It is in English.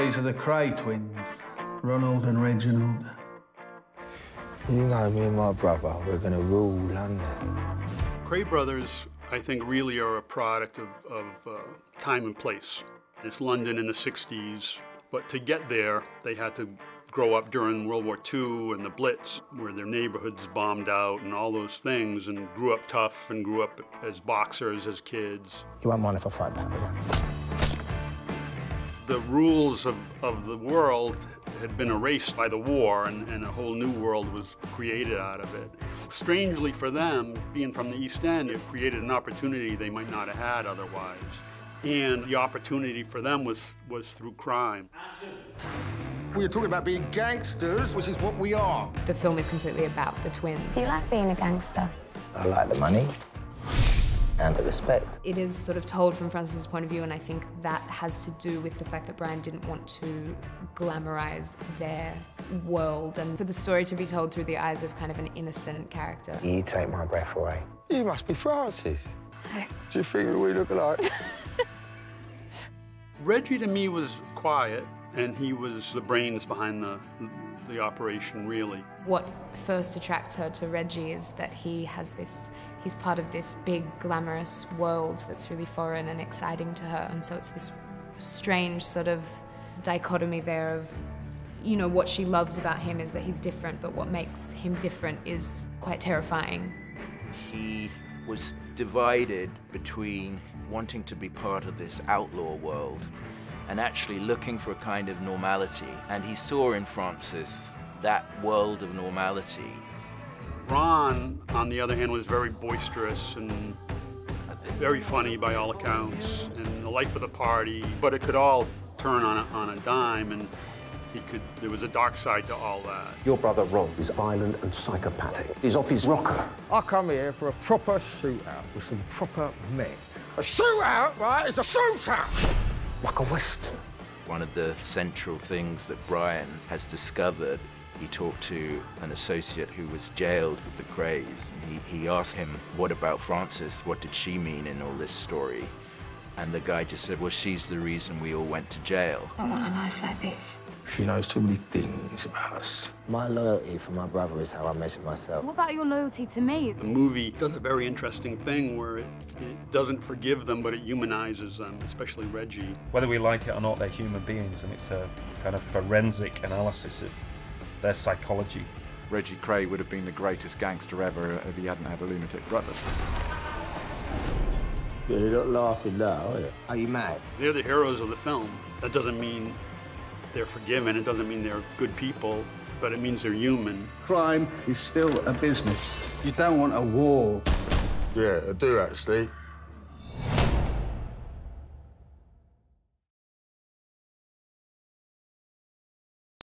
These are the Cray twins, Ronald and Reginald. You know, me and my brother, we're going to rule London. Cray brothers, I think, really are a product of time and place. It's London in the 60s, but to get there, they had to grow up during World War II and the Blitz, where their neighborhoods bombed out and all those things, and grew up tough and grew up as boxers, as kids. You won't mind if I fight back, will you? The rules of the world had been erased by the war, and a whole new world was created out of it. Strangely for them, being from the East End, it created an opportunity they might not have had otherwise. And the opportunity for them was through crime. We were talking about being gangsters, which is what we are. The film is completely about the twins. Do you like being a gangster? I like the money and the respect. It is sort of told from Francis's point of view, and I think that has to do with the fact that Brian didn't want to glamorize their world and for the story to be told through the eyes of kind of an innocent character. You take my breath away. You must be Francis. Do you think we look alike? Reggie, to me, was quiet, and he was the brains behind the operation, really. What first attracts her to Reggie is that he's part of this big, glamorous world that's really foreign and exciting to her, and so it's this strange sort of dichotomy there of, you know, what she loves about him is that he's different, but what makes him different is quite terrifying. He was divided between wanting to be part of this outlaw world and actually looking for a kind of normality. And he saw in Francis that world of normality. Ron, on the other hand, was very boisterous and very funny by all accounts, and the life of the party, but it could all turn on a dime, and there was a dark side to all that. Your brother Ron is violent and psychopathic. He's off his rocker. I come here for a proper shootout with some proper men. A shootout, right, is a shootout! Like a Western. One of the central things that Brian has discovered, he talked to an associate who was jailed with the Krays. He asked him, what about Frances? What did she mean in all this story? And the guy just said, well, she's the reason we all went to jail. I want a life like this. She knows too many things about us. My loyalty for my brother is how I measure myself. What about your loyalty to me? The movie does a very interesting thing where it doesn't forgive them, but it humanizes them, especially Reggie. Whether we like it or not, they're human beings, and it's a kind of forensic analysis of their psychology. Reggie Cray would have been the greatest gangster ever if he hadn't had a lunatic brother. Yeah, you're not laughing now, are you? Are you mad? They're the heroes of the film. That doesn't mean they're forgiven, it doesn't mean they're good people, but it means they're human. Crime is still a business. You don't want a war. Yeah, I do, actually.